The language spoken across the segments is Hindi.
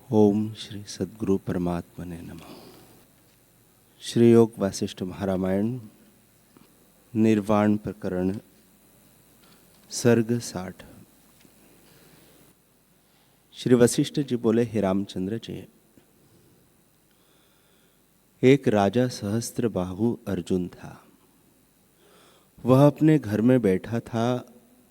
ओम श्री सद्गुरु परमात्मने नमः। श्री योग वासिष्ठ महारामायण निर्वाण प्रकरण सर्ग 60। श्री वशिष्ठ जी बोले, हे रामचंद्र जी, एक राजा सहस्त्रबाहु अर्जुन था। वह अपने घर में बैठा था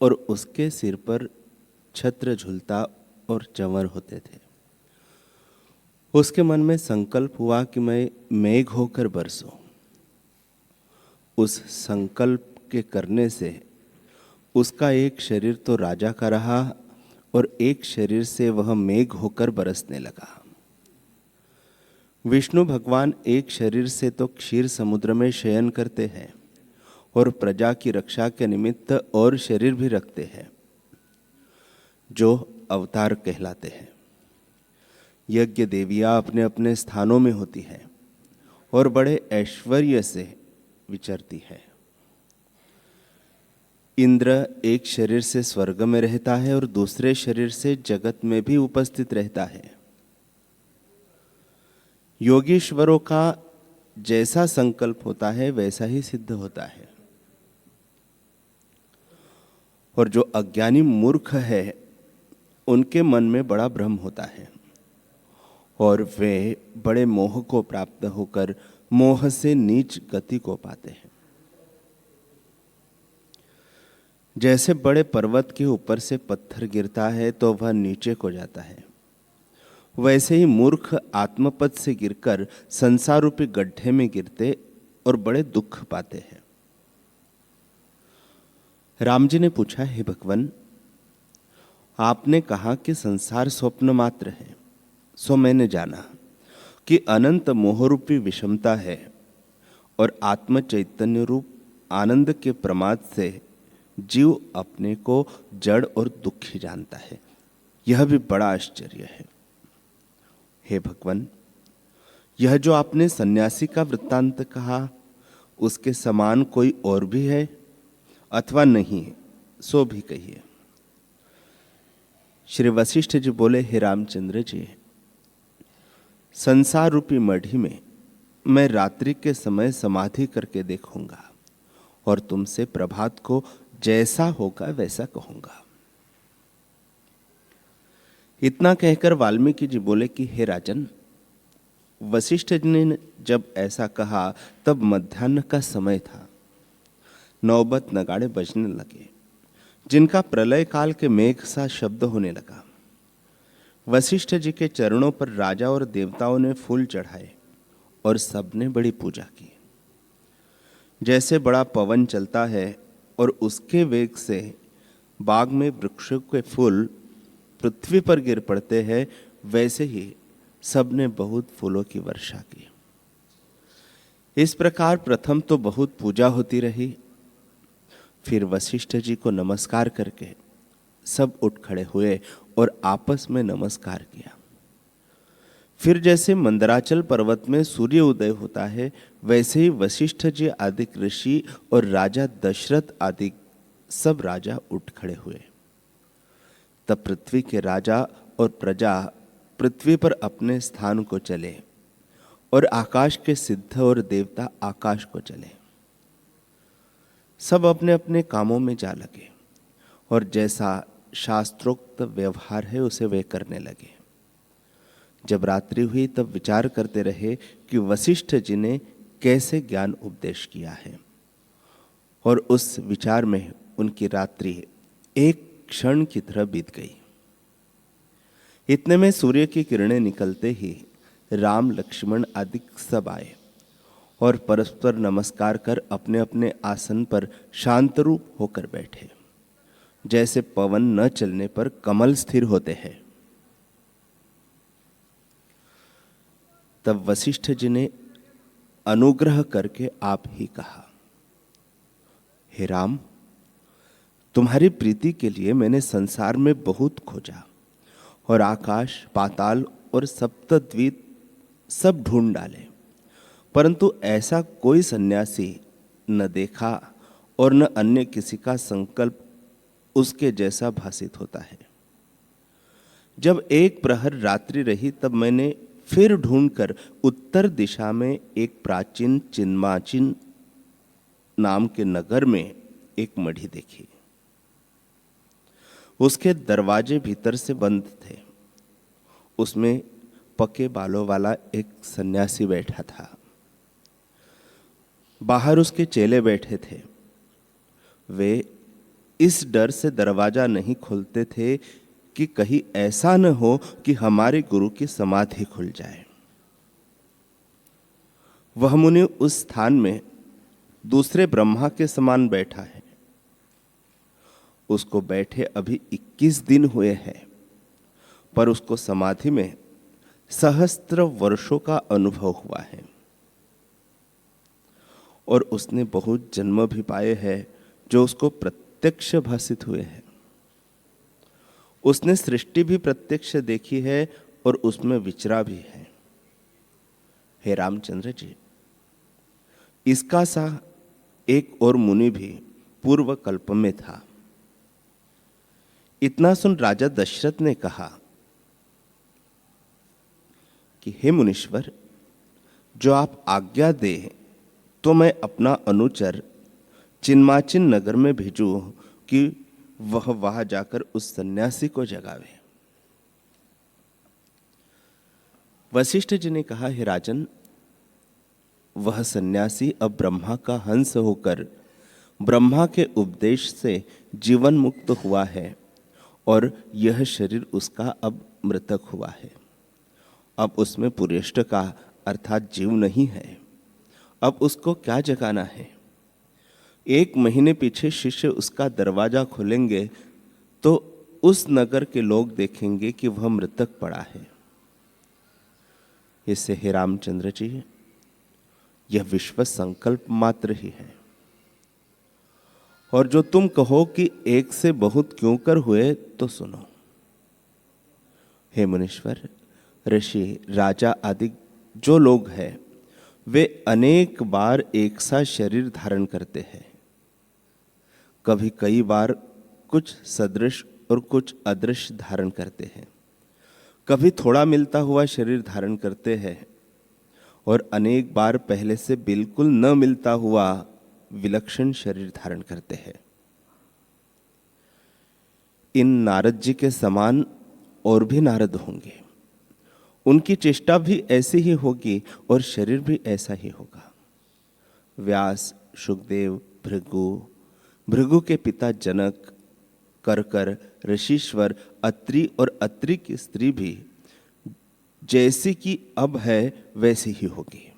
और उसके सिर पर छत्र झूलता और चंवर होते थे। उसके मन में संकल्प हुआ कि मैं मेघ होकर बरसूं। उस संकल्प के करने से उसका एक शरीर तो राजा का रहा और एक शरीर से वह मेघ होकर बरसने लगा। विष्णु भगवान एक शरीर से तो क्षीर समुद्र में शयन करते हैं और प्रजा की रक्षा के निमित्त और शरीर भी रखते हैं, जो अवतार कहलाते हैं। यज्ञ देवियां अपने अपने स्थानों में होती है और बड़े ऐश्वर्य से विचरती है। इंद्र एक शरीर से स्वर्ग में रहता है और दूसरे शरीर से जगत में भी उपस्थित रहता है। योगीश्वरों का जैसा संकल्प होता है वैसा ही सिद्ध होता है, और जो अज्ञानी मूर्ख है उनके मन में बड़ा भ्रम होता है और वे बड़े मोह को प्राप्त होकर मोह से नीच गति को पाते हैं। जैसे बड़े पर्वत के ऊपर से पत्थर गिरता है तो वह नीचे को जाता है, वैसे ही मूर्ख आत्मपद से गिरकर संसार रूपी गड्ढे में गिरते और बड़े दुख पाते हैं। राम जी ने पूछा, हे भगवान, आपने कहा कि संसार स्वप्न मात्र है, सो मैंने जाना कि अनंत मोहरूपी विषमता है और आत्म चैतन्य रूप आनंद के प्रमाद से जीव अपने को जड़ और दुखी जानता है। यह भी बड़ा आश्चर्य है। हे भगवान, यह जो आपने सन्यासी का वृत्तांत कहा, उसके समान कोई और भी है अथवा नहीं, सो भी कहिए। श्री वशिष्ठ जी बोले, हे रामचंद्र जी, संसार रूपी मढ़ी में मैं रात्रि के समय समाधि करके देखूंगा और तुमसे प्रभात को जैसा होगा वैसा कहूंगा। इतना कहकर वाल्मीकि जी बोले कि हे राजन, वशिष्ठ जी ने जब ऐसा कहा तब मध्याह्न का समय था। नौबत नगाड़े बजने लगे, जिनका प्रलय काल के मेघ सा शब्द होने लगा। वशिष्ठ जी के चरणों पर राजा और देवताओं ने फूल चढ़ाए और सबने बड़ी पूजा की। जैसे बड़ा पवन चलता है और उसके वेग से बाग में वृक्षों के फूल पृथ्वी पर गिर पड़ते हैं, वैसे ही सबने बहुत फूलों की वर्षा की। इस प्रकार प्रथम तो बहुत पूजा होती रही। फिर वशिष्ठ जी को नमस्कार करके सब उठ खड़े हुए और आपस में नमस्कार किया। फिर जैसे मंदराचल पर्वत में सूर्य उदय होता है, वैसे ही वशिष्ठ जी आदि ऋषि और राजा दशरथ आदि सब राजा उठ खड़े हुए। तब पृथ्वी के राजा और प्रजा पृथ्वी पर अपने स्थान को चले और आकाश के सिद्ध और देवता आकाश को चले। सब अपने अपने कामों में जा लगे और जैसा शास्त्रोक्त व्यवहार है उसे वे करने लगे। जब रात्रि हुई तब विचार करते रहे कि वशिष्ठ जी ने कैसे ज्ञान उपदेश किया है, और उस विचार में उनकी रात्रि एक क्षण की तरह बीत गई। इतने में सूर्य की किरणें निकलते ही राम लक्ष्मण आदि सब आए और परस्पर नमस्कार कर अपने अपने आसन पर शांत रूप होकर बैठे, जैसे पवन न चलने पर कमल स्थिर होते हैं। तब वशिष्ठ जी ने अनुग्रह करके आप ही कहा, हे राम, तुम्हारी प्रीति के लिए मैंने संसार में बहुत खोजा और आकाश, पाताल और सप्तद्वीप सब ढूंढ डाले, परंतु ऐसा कोई सन्यासी न देखा और न अन्य किसी का संकल्प उसके जैसा भासित होता है। जब एक प्रहर रात्रि रही तब मैंने फिर ढूंढकर उत्तर दिशा में एक प्राचीन चिन्माचिन नाम के नगर में एक मढ़ी देखी। उसके दरवाजे भीतर से बंद थे। उसमें पके बालों वाला एक सन्यासी बैठा था। बाहर उसके चेले बैठे थे। वे इस डर से दरवाजा नहीं खोलते थे कि कहीं ऐसा न हो कि हमारे गुरु की समाधि खुल जाए। वह मुनि उस स्थान में दूसरे ब्रह्मा के समान बैठा है। उसको बैठे अभी 21 दिन हुए हैं, पर उसको समाधि में सहस्त्र वर्षों का अनुभव हुआ है और उसने बहुत जन्म भी पाए हैं जो उसको प्रत्यक्ष भासित हुए हैं। उसने सृष्टि भी प्रत्यक्ष देखी है और उसमें विचरा भी है। हे रामचंद्र जी, इसका सा एक और मुनि भी पूर्व कल्प में था। इतना सुन राजा दशरथ ने कहा कि हे मुनीश्वर, जो आप आज्ञा दे तो मैं अपना अनुचर चिन्माचिन नगर में भेजूं कि वह वहां जाकर उस सन्यासी को जगावे। वशिष्ठ जी ने कहा, हे राजन, वह सन्यासी अब ब्रह्मा का हंस होकर ब्रह्मा के उपदेश से जीवन मुक्त हुआ है और यह शरीर उसका अब मृतक हुआ है। अब उसमें पुरेष्ट का अर्थात जीव नहीं है। अब उसको क्या जगाना है? 1 महीने पीछे शिष्य उसका दरवाजा खोलेंगे तो उस नगर के लोग देखेंगे कि वह मृतक पड़ा है। इससे हे रामचंद्र जी, यह विश्व संकल्प मात्र ही है। और जो तुम कहो कि एक से बहुत क्यों कर हुए, तो सुनो। हे मुनीश्वर, ऋषि, राजा आदि जो लोग हैं वे अनेक बार एक सा शरीर धारण करते हैं। कभी कई बार कुछ सदृश और कुछ अदृश्य धारण करते हैं। कभी थोड़ा मिलता हुआ शरीर धारण करते हैं और अनेक बार पहले से बिल्कुल न मिलता हुआ विलक्षण शरीर धारण करते हैं। इन नारद जी के समान और भी नारद होंगे। उनकी चेष्टा भी ऐसी ही होगी और शरीर भी ऐसा ही होगा। व्यास, शुकदेव, भृगु के पिता जनक, करकर, ऋषीश्वर, अत्रि और अत्रि की स्त्री भी जैसी कि अब है वैसी ही होगी।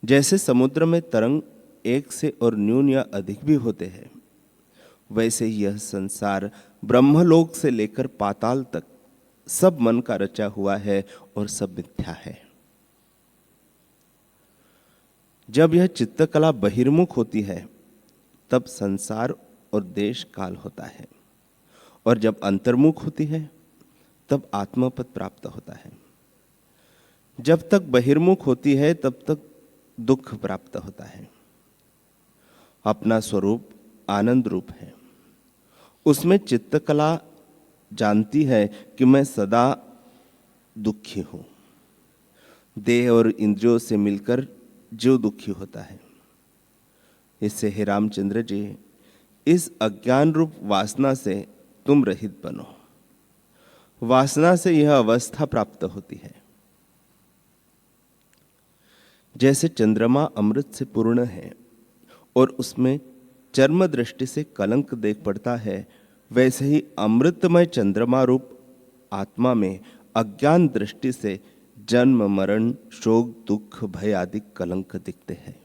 जैसे समुद्र में तरंग एक से और न्यून या अधिक भी होते हैं, वैसे यह संसार ब्रह्मलोक से लेकर पाताल तक सब मन का रचा हुआ है और सब मिथ्या है। जब यह चित्तकला बहिर्मुख होती है तब संसार और देश काल होता है, और जब अंतर्मुख होती है तब आत्मपद प्राप्त होता है। जब तक बहिर्मुख होती है तब तक दुख प्राप्त होता है। अपना स्वरूप आनंद रूप है। उसमें चित्तकला जानती है कि मैं सदा दुखी हूं। देह और इंद्रियों से मिलकर जीव दुखी होता है। इससे हे रामचंद्र जी, इस अज्ञान रूप वासना से तुम रहित बनो। वासना से यह अवस्था प्राप्त होती है। जैसे चंद्रमा अमृत से पूर्ण है और उसमें चर्म दृष्टि से कलंक देख पड़ता है, वैसे ही अमृतमय चंद्रमा रूप आत्मा में अज्ञान दृष्टि से जन्म, मरण, शोक, दुख, भय आदि कलंक दिखते हैं।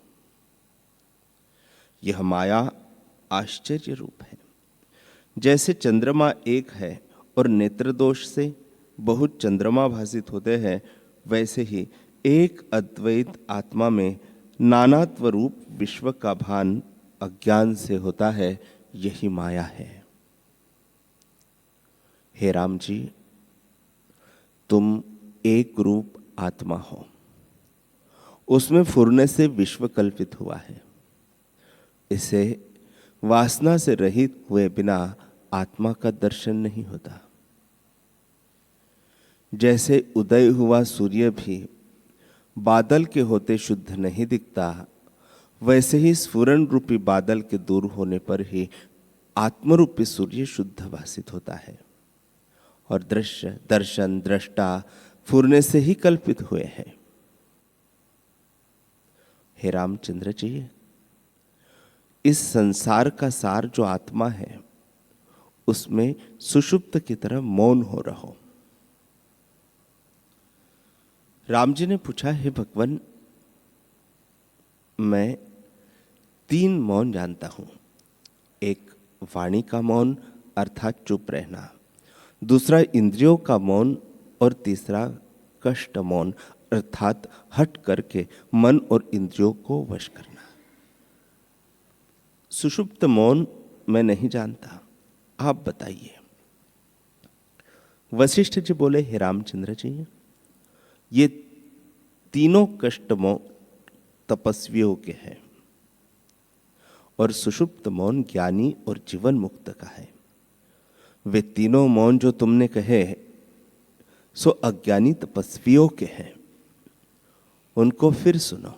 यह माया आश्चर्य रूप है। जैसे चंद्रमा एक है और नेत्र दोष से बहुत चंद्रमा भासित होते हैं, वैसे ही एक अद्वैत आत्मा में नानात्व रूप विश्व का भान अज्ञान से होता है। यही माया है। हे राम जी, तुम एक रूप आत्मा हो। उसमें फुरने से विश्व कल्पित हुआ है। इसे वासना से रहित हुए बिना आत्मा का दर्शन नहीं होता। जैसे उदय हुआ सूर्य भी बादल के होते शुद्ध नहीं दिखता, वैसे ही स्फुरन रूपी बादल के दूर होने पर ही आत्मरूपी सूर्य शुद्ध भासित होता है। और दृश्य, दर्शन, दृष्टा फुरने से ही कल्पित हुए हैं। हे रामचंद्र जी, इस संसार का सार जो आत्मा है, उसमें सुषुप्त की तरह मौन हो रहो। राम जी ने पूछा, हे भगवान, मैं 3 मौन जानता हूं। एक वाणी का मौन अर्थात चुप रहना, दूसरा इंद्रियों का मौन और तीसरा कष्ट मौन अर्थात हट करके मन और इंद्रियों को वश करना। सुषुप्त मौन मैं नहीं जानता, आप बताइए। वशिष्ठ जी बोले, हे रामचंद्र जी, ये तीनों कष्ट मौन तपस्वियों के हैं और सुषुप्त मौन ज्ञानी और जीवन मुक्त का है। वे तीनों मौन जो तुमने कहे सो अज्ञानी तपस्वियों के हैं, उनको फिर सुनो।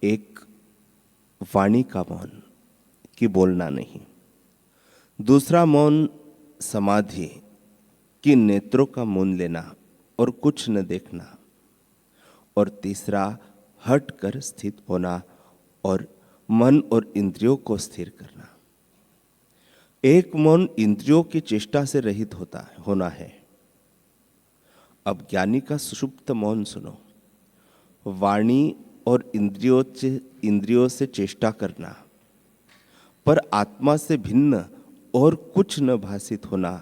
एक वाणी का मौन कि बोलना नहीं, दूसरा मौन समाधि कि नेत्रों का मौन लेना और कुछ न देखना, और तीसरा हट कर स्थित होना और मन और इंद्रियों को स्थिर करना। एक मौन इंद्रियों की चेष्टा से रहित होना है। अब ज्ञानी का सुषुप्त मौन सुनो। वाणी और इंद्रियों से चेष्टा करना, पर आत्मा से भिन्न और कुछ न भासित होना,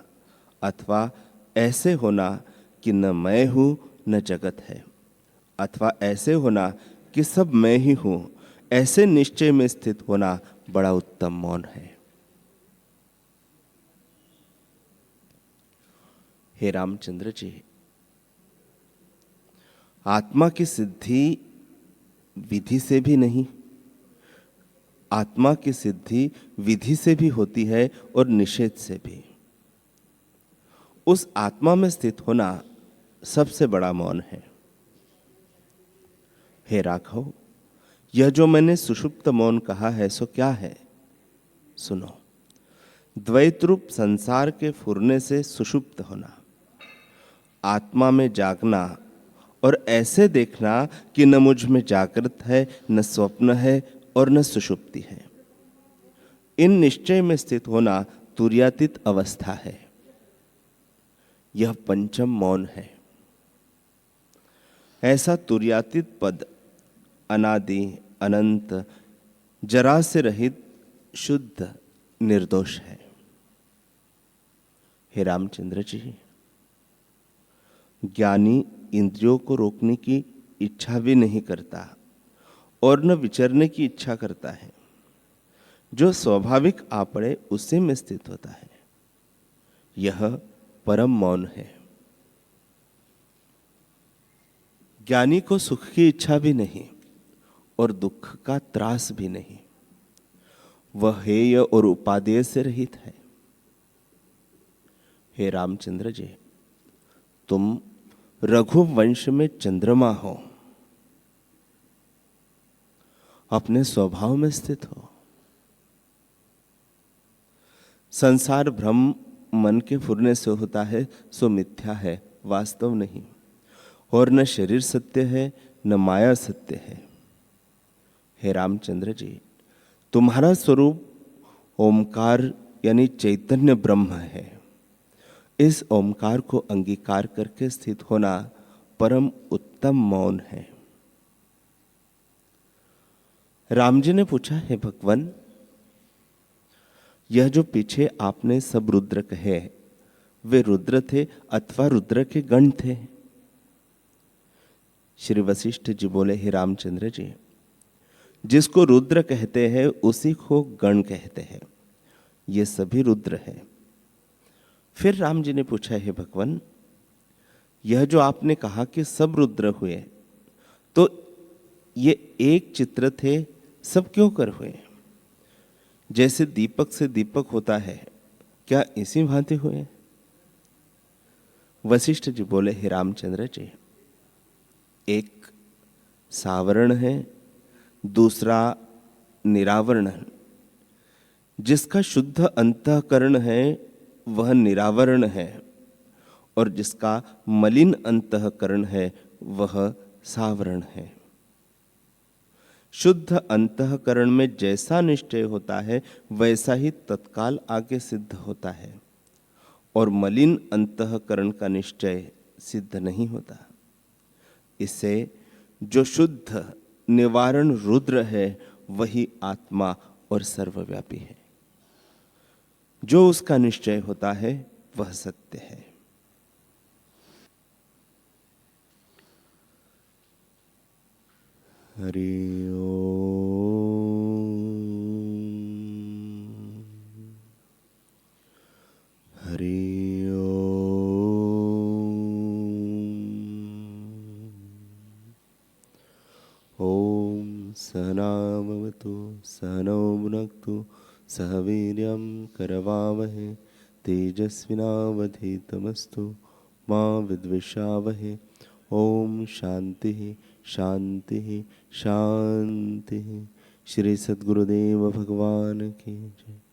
अथवा ऐसे होना कि न मैं हूं न जगत है, अथवा ऐसे होना कि सब मैं ही हूं, ऐसे निश्चय में स्थित होना बड़ा उत्तम मौन है। हे रामचंद्र जी, आत्मा की सिद्धि विधि से भी नहीं, आत्मा की सिद्धि विधि से भी होती है और निषेध से भी। उस आत्मा में स्थित होना सबसे बड़ा मौन है। हे राघव, यह जो मैंने सुषुप्त मौन कहा है सो क्या है? सुनो। द्वैत रूप संसार के फुरने से सुषुप्त होना, आत्मा में जागना और ऐसे देखना कि न मुझ में जागृत है, न स्वप्न है और न सुषुप्ति है। इन निश्चय में स्थित होना तुर्यातीत अवस्था है। यह पंचम मौन है। ऐसा तुर्यातीत पद अनादि, अनंत, जरा से रहित, शुद्ध, निर्दोष है। हे रामचंद्र जी, ज्ञानी इंद्रियों को रोकने की इच्छा भी नहीं करता और न विचरने की इच्छा करता है। जो स्वाभाविक आ पड़े उसी में स्थित होता है। यह परम मौन है। ज्ञानी को सुख की इच्छा भी नहीं और दुख का त्रास भी नहीं। वह हेय और उपादेय से रहित है। हे रामचंद्र जी, तुम रघुवंश में चंद्रमा हो, अपने स्वभाव में स्थित हो। संसार भ्रम मन के फुरने से होता है सो मिथ्या है, वास्तव नहीं। और न शरीर सत्य है न माया सत्य है। हे रामचंद्र जी, तुम्हारा स्वरूप ओमकार यानी चैतन्य ब्रह्म है। इस ओमकार को अंगीकार करके स्थित होना परम उत्तम मौन है। राम जी ने पूछा, हे भगवान, यह जो पीछे आपने सब रुद्र कहे, वे रुद्र थे अथवा रुद्र के गण थे? श्री वशिष्ठ जी बोले, हे रामचंद्र जी, जिसको रुद्र कहते हैं उसी को गण कहते हैं। ये सभी रुद्र है। फिर राम जी ने पूछा, हे भगवान, यह जो आपने कहा कि सब रुद्र हुए, तो ये एक चित्र थे, सब क्यों कर हुए? जैसे दीपक से दीपक होता है, क्या इसी भांति हुए? वशिष्ठ जी बोले, हे रामचंद्र जी, एक सावरण है, दूसरा निरावरण है। जिसका शुद्ध अंतःकरण है वह निरावरण है, और जिसका मलिन अंतःकरण है वह सावरण है। शुद्ध अंतःकरण में जैसा निश्चय होता है वैसा ही तत्काल आगे सिद्ध होता है, और मलिन अंतःकरण का निश्चय सिद्ध नहीं होता। इससे जो शुद्ध निवारण रुद्र है वही आत्मा और सर्वव्यापी है। जो उसका निश्चय होता है वह सत्य है। हरि ओम, हरि ओम। ओम सहनाववतु सहनौ भुनक्तु सह वीर्यं करवावहै तेजस्विनावधीतमस्तु मा विद्विषावहै। ओम शांति शांति शांति। श्री सद्गुरुदेव भगवान की जय।